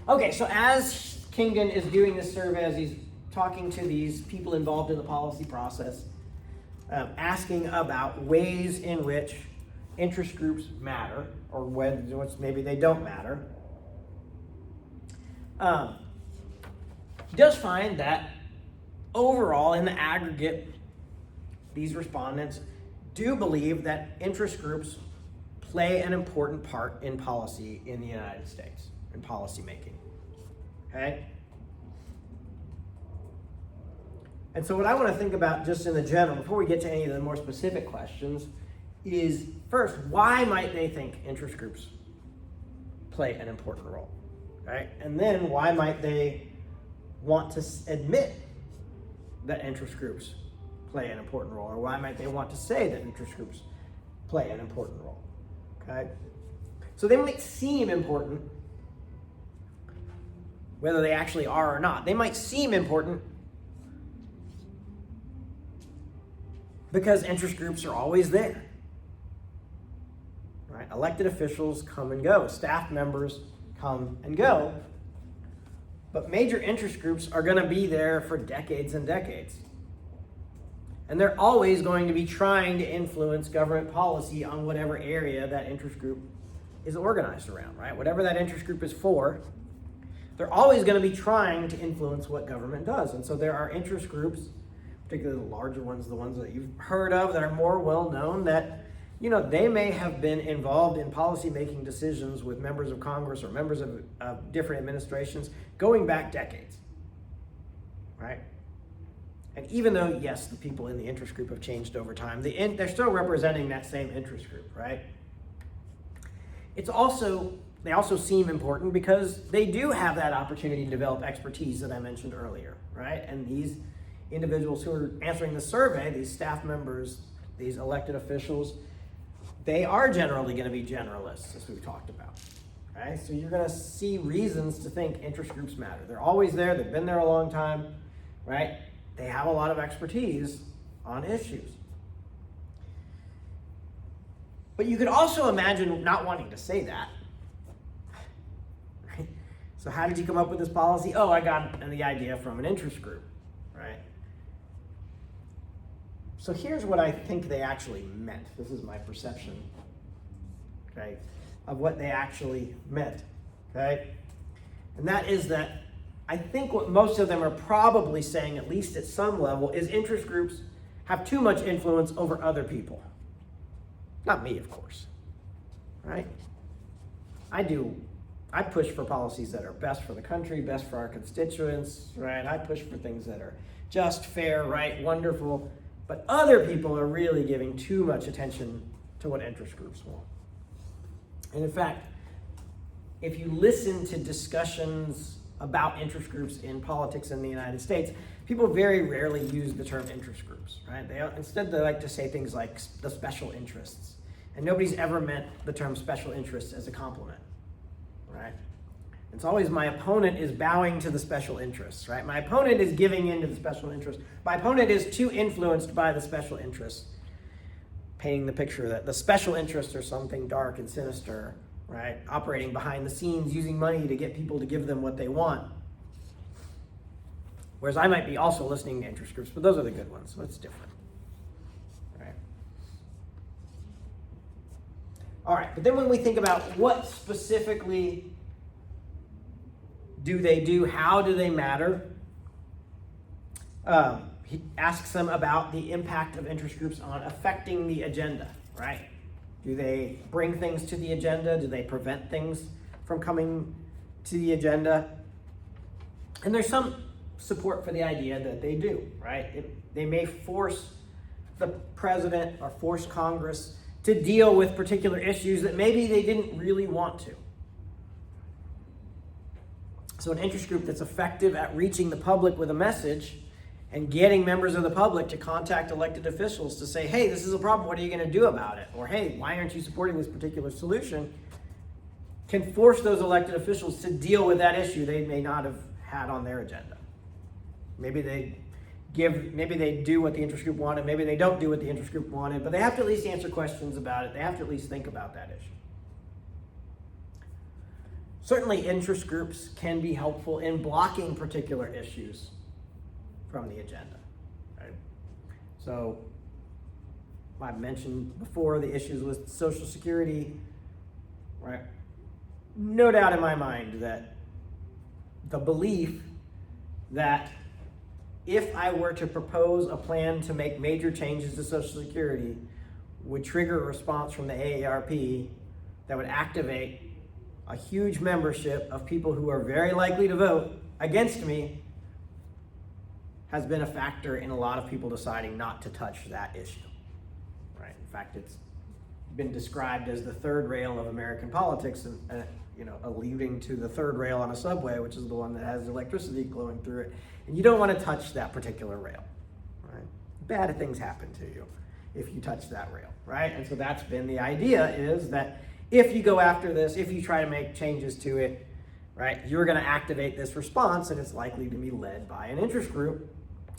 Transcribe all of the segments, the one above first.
Okay, so as Kingdon is doing this survey, as he's talking to these people involved in the policy process, asking about ways in which interest groups matter, or when maybe they don't matter, he does find that overall, in the aggregate, these respondents do believe that interest groups play an important part in policy in the United States, in policy making. Okay? And so what I want to think about just in the general, before we get to any of the more specific questions, is first, why might they think interest groups play an important role? Right? And then why might they want to admit that interest groups play an important role? Or why might they want to say that interest groups play an important role? Okay? So they might seem important, whether they actually are or not. They might seem important because interest groups are always there. Right? Elected officials come and go. Staff members come and go. But major interest groups are going to be there for decades and decades. And they're always going to be trying to influence government policy on whatever area that interest group is organized around, right? Whatever that interest group is for, they're always going to be trying to influence what government does. And so there are interest groups, particularly the larger ones, the ones that you've heard of that are more well known, that they may have been involved in policy-making decisions with members of Congress or members of different administrations going back decades, right? And even though, yes, the people in the interest group have changed over time, they're still representing that same interest group, right? They also seem important because they do have that opportunity to develop expertise that I mentioned earlier, right? And these individuals who are answering the survey, these staff members, these elected officials, they are generally going to be generalists, as we've talked about. Right? So you're going to see reasons to think interest groups matter. They're always there. They've been there a long time. Right? They have a lot of expertise on issues. But you could also imagine not wanting to say that. Right? So how did you come up with this policy? Oh, I got the idea from an interest group. Right? So here's what I think they actually meant. This is my perception, okay, of what they actually meant, okay? And that is that I think what most of them are probably saying, at least at some level, is interest groups have too much influence over other people. Not me, of course, right? I push for policies that are best for the country, best for our constituents, right? I push for things that are just, fair, right, wonderful. But other people are really giving too much attention to what interest groups want. And in fact, if you listen to discussions about interest groups in politics in the United States, people very rarely use the term interest groups, right? Instead, they like to say things like the special interests. And nobody's ever meant the term special interests as a compliment, right? It's always my opponent is bowing to the special interests, right? My opponent is giving in to the special interests. My opponent is too influenced by the special interests, painting the picture that the special interests are something dark and sinister, right? Operating behind the scenes, using money to get people to give them what they want. Whereas I might be also listening to interest groups, but those are the good ones, so it's different, right? All right, but then when we think about what specifically do they do? How do they matter? He asks them about the impact of interest groups on affecting the agenda, right? Do they bring things to the agenda? Do they prevent things from coming to the agenda? And there's some support for the idea that they do, right? They may force the president or force Congress to deal with particular issues that maybe they didn't really want to. So an interest group that's effective at reaching the public with a message and getting members of the public to contact elected officials to say, hey, this is a problem, what are you going to do about it? Or, hey, why aren't you supporting this particular solution? Can force those elected officials to deal with that issue they may not have had on their agenda. Maybe they do what the interest group wanted, maybe they don't do what the interest group wanted, but they have to at least answer questions about it. They have to at least think about that issue. Certainly interest groups can be helpful in blocking particular issues from the agenda. Right? So I've mentioned before the issues with Social Security, right? No doubt in my mind that the belief that if I were to propose a plan to make major changes to Social Security would trigger a response from the AARP that would activate a huge membership of people who are very likely to vote against me has been a factor in a lot of people deciding not to touch that issue. Right? In fact, it's been described as the third rail of American politics, and alluding to the third rail on a subway, which is the one that has electricity flowing through it. And you don't want to touch that particular rail. Right? Bad things happen to you if you touch that rail, right? And so that's been the idea, is that if you go after this, if you try to make changes to it, right, you're going to activate this response, and it's likely to be led by an interest group,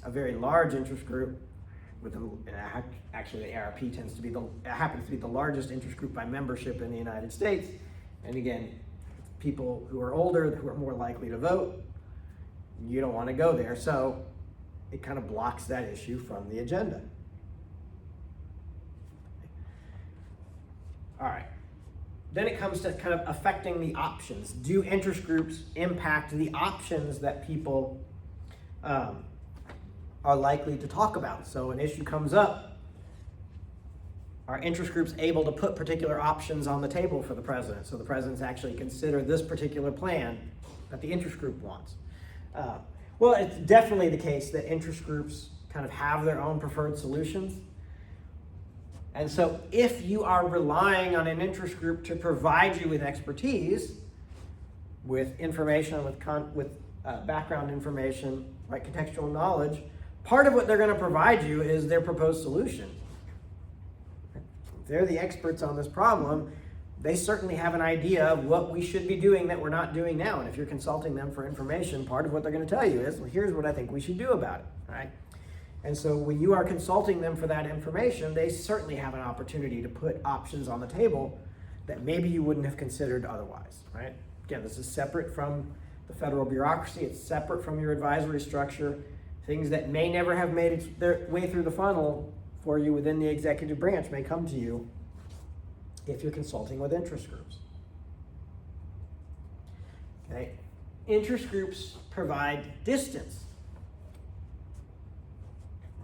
a very large interest group. Actually, the ARP happens to be the largest interest group by membership in the United States. And again, people who are older, who are more likely to vote, you don't want to go there. So it kind of blocks that issue from the agenda. All right. Then it comes to kind of affecting the options. Do interest groups impact the options that people are likely to talk about? So an issue comes up. Are interest groups able to put particular options on the table for the president? So the president's actually consider this particular plan that the interest group wants. Well, it's definitely the case that interest groups kind of have their own preferred solutions. And so if you are relying on an interest group to provide you with expertise, with information, with background information, right, contextual knowledge, part of what they're going to provide you is their proposed solution. If they're the experts on this problem, they certainly have an idea of what we should be doing that we're not doing now. And if you're consulting them for information, part of what they're going to tell you is, well, here's what I think we should do about it, right? And so when you are consulting them for that information, they certainly have an opportunity to put options on the table that maybe you wouldn't have considered otherwise, right? Again, this is separate from the federal bureaucracy. It's separate from your advisory structure. Things that may never have made their way through the funnel for you within the executive branch may come to you if you're consulting with interest groups. Okay? Interest groups provide distance.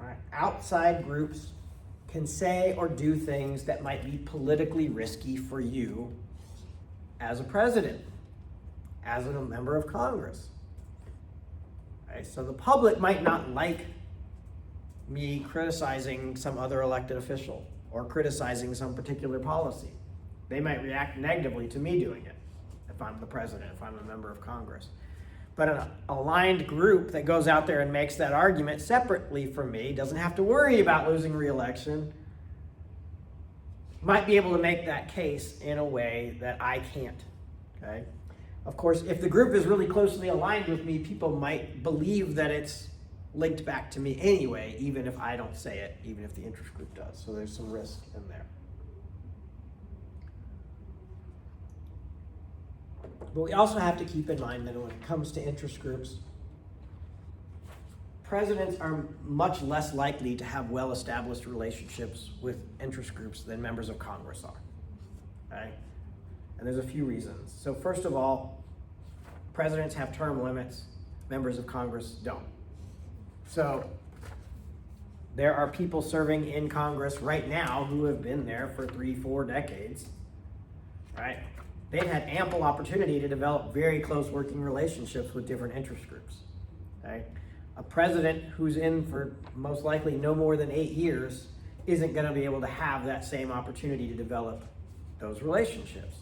Right? Outside groups can say or do things that might be politically risky for you as a president, as a member of Congress. Right? So the public might not like me criticizing some other elected official or criticizing some particular policy. They might react negatively to me doing it if I'm the president, if I'm a member of Congress. But an aligned group that goes out there and makes that argument separately from me, doesn't have to worry about losing re-election, might be able to make that case in a way that I can't, okay? Of course, if the group is really closely aligned with me, people might believe that it's linked back to me anyway, even if I don't say it, even if the interest group does. So there's some risk in there. But we also have to keep in mind that when it comes to interest groups, presidents are much less likely to have well-established relationships with interest groups than members of Congress are. Okay? And there's a few reasons. So first of all, presidents have term limits, members of Congress don't. So there are people serving in Congress right now who have been there for 3-4 decades, right? They've had ample opportunity to develop very close working relationships with different interest groups, okay? A president who's in for most likely no more than 8 years isn't going to be able to have that same opportunity to develop those relationships.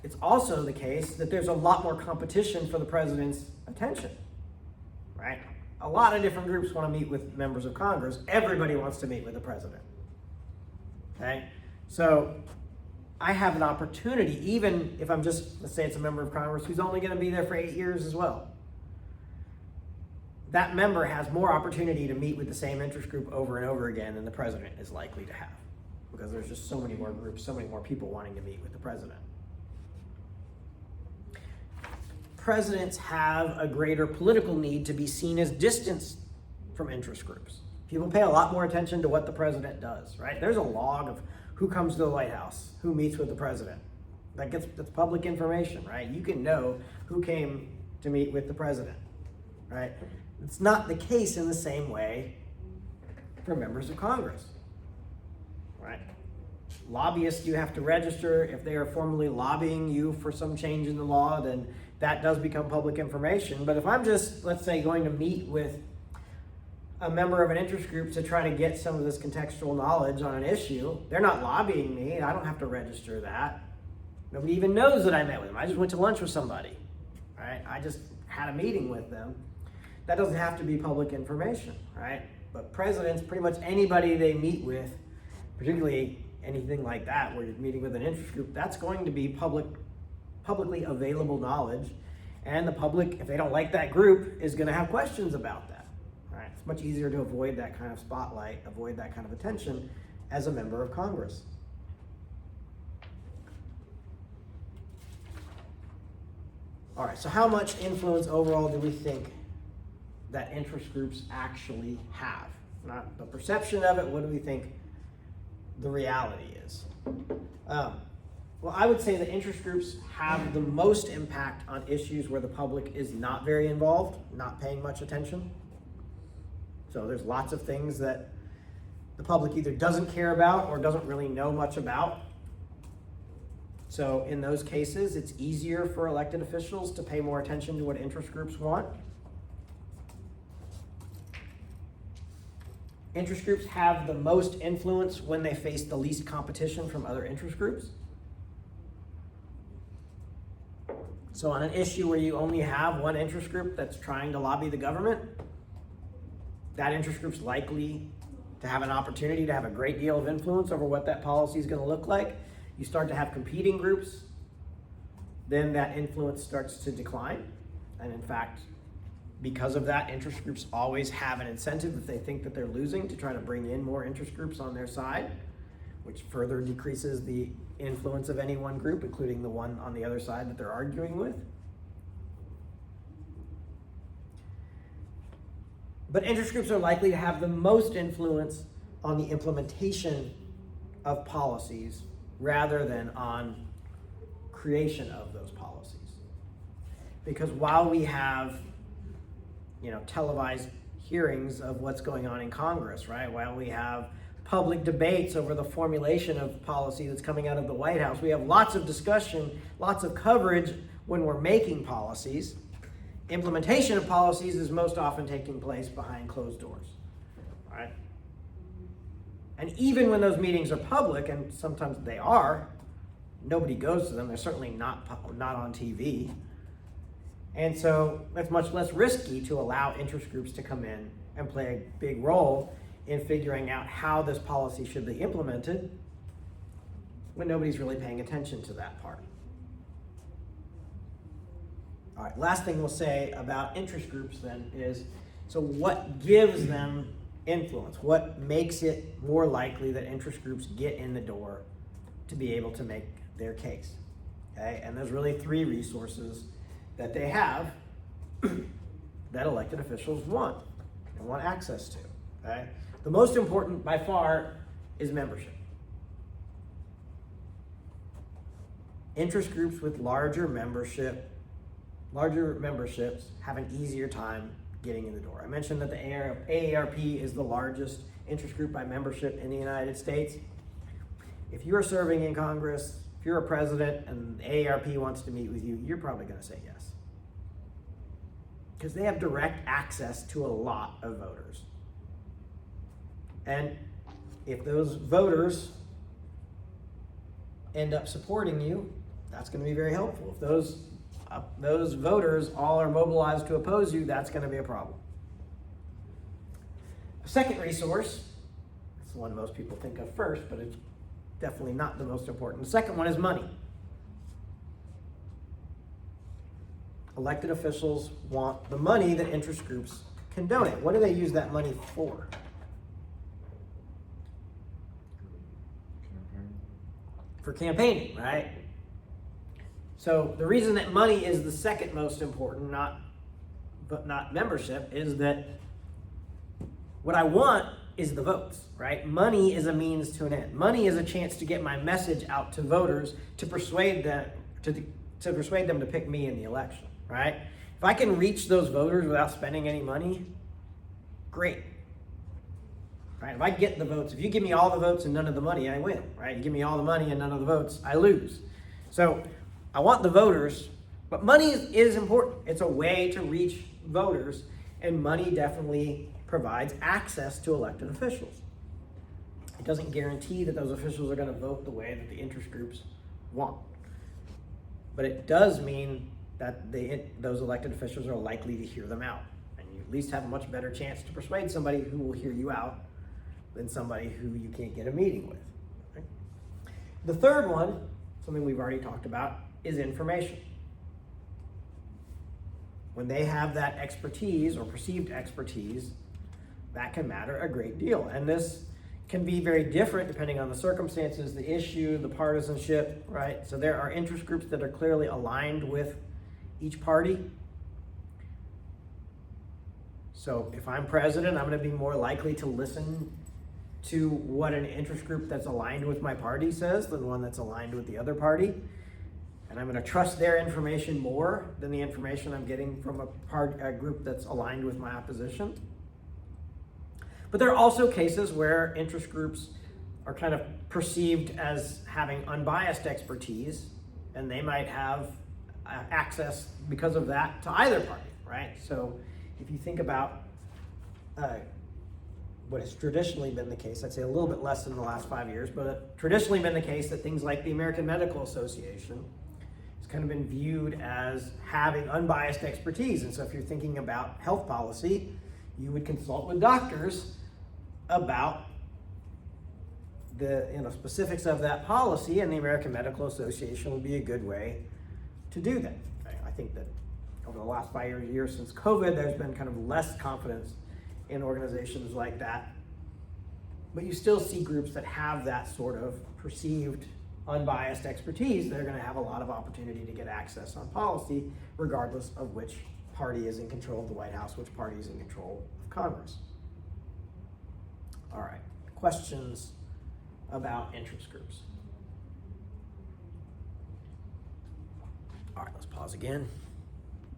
It's also the case that there's a lot more competition for the president's attention, right? A lot of different groups want to meet with members of Congress. Everybody wants to meet with the president, okay? So I have an opportunity, even if I'm just, let's say it's a member of Congress who's only going to be there for 8 years as well. That member has more opportunity to meet with the same interest group over and over again than the president is likely to have, because there's just so many more groups, so many more people wanting to meet with the president. presidents have a greater political need to be seen as distanced from interest groups. People pay a lot more attention to what the president does, right? There's a log of who comes to the White House, who meets with the president. That's public information, right? You can know who came to meet with the president, right? It's not the case in the same way for members of Congress, right? Lobbyists, you have to register. If they are formally lobbying you for some change in the law, then that does become public information. But if I'm just, let's say, going to meet with a member of an interest group to try to get some of this contextual knowledge on an issue, they're not lobbying me. I don't have to register that. Nobody even knows that I met with them. I just went to lunch with somebody, right? I just had a meeting with them. That doesn't have to be public information, right? But presidents, pretty much anybody they meet with, particularly anything like that, where you're meeting with an interest group, that's going to be publicly available knowledge. And the public, if they don't like that group, is going to have questions about that, right? It's much easier to avoid that kind of spotlight, avoid that kind of attention as a member of Congress. All right, so how much influence overall do we think that interest groups actually have? Not the perception of it, what do we think the reality is? Well, I would say that interest groups have the most impact on issues where the public is not very involved, not paying much attention. So there's lots of things that the public either doesn't care about or doesn't really know much about. So in those cases, it's easier for elected officials to pay more attention to what interest groups want. Interest groups have the most influence when they face the least competition from other interest groups. So on an issue where you only have one interest group that's trying to lobby the government, that interest group's likely to have an opportunity to have a great deal of influence over what that policy is going to look like. You start to have competing groups, then that influence starts to decline. And in fact, because of that, interest groups always have an incentive if they think that they're losing to try to bring in more interest groups on their side, which further decreases the influence of any one group, including the one on the other side that they're arguing with. But interest groups are likely to have the most influence on the implementation of policies rather than on creation of those policies. Because while we have, televised hearings of what's going on in Congress, right? While we have public debates over the formulation of policy that's coming out of the White House, we have lots of discussion, lots of coverage when we're making policies. Implementation of policies is most often taking place behind closed doors, right? And even when those meetings are public, and sometimes they are, nobody goes to them. They're certainly not on TV. And so it's much less risky to allow interest groups to come in and play a big role in figuring out how this policy should be implemented when nobody's really paying attention to that part. All right, last thing we'll say about interest groups then is, so what gives them influence? What makes it more likely that interest groups get in the door to be able to make their case? Okay, and there's really three resources that they have that elected officials want and want access to. Okay, the most important by far is membership. Interest groups with larger memberships have an easier time getting in the door. I mentioned that the AARP is the largest interest group by membership in the United States. If you're serving in Congress, if you're a president and the AARP wants to meet with you, you're probably going to say yes. Because they have direct access to a lot of voters. And if those voters end up supporting you, that's going to be very helpful. If those voters all are mobilized to oppose you, that's going to be a problem. A second resource, it's the one most people think of first, but it's definitely not the most important. The second one is money. Elected officials want the money that interest groups can donate. What do they use that money for? For campaigning, right? So the reason that money is the second most important, not membership, is that what I want is the votes, right? Money is a means to an end. Money is a chance to get my message out to voters to persuade them to pick me in the election, right? If I can reach those voters without spending any money, great. Right? If I get the votes, if you give me all the votes and none of the money, I win, right? You give me all the money and none of the votes, I lose. So I want the voters, but money is important. It's a way to reach voters, and money definitely provides access to elected officials. It doesn't guarantee that those officials are going to vote the way that the interest groups want. But it does mean that those elected officials are likely to hear them out. And you at least have a much better chance to persuade somebody who will hear you out than somebody who you can't get a meeting with. Right? The third one, something we've already talked about, is information. When they have that expertise or perceived expertise, that can matter a great deal. And this can be very different depending on the circumstances, the issue, the partisanship, right? So there are interest groups that are clearly aligned with each party. So if I'm president, I'm going to be more likely to listen to what an interest group that's aligned with my party says than one that's aligned with the other party. And I'm going to trust their information more than the information I'm getting from a group that's aligned with my opposition. But there are also cases where interest groups are kind of perceived as having unbiased expertise, and they might have access because of that to either party, right? So if you think about what has traditionally been the case, I'd say a little bit less in the last 5 years, but traditionally been the case that things like the American Medical Association has kind of been viewed as having unbiased expertise. And so if you're thinking about health policy, you would consult with doctors about the specifics of that policy, and the American Medical Association would be a good way to do that. I think that over the last 5 years since COVID, there's been kind of less confidence in organizations like that. But you still see groups that have that sort of perceived unbiased expertise. They're going to have a lot of opportunity to get access on policy, regardless of which party is in control of the White House, which party is in control of Congress. All right, questions about interest groups? All right, let's pause again.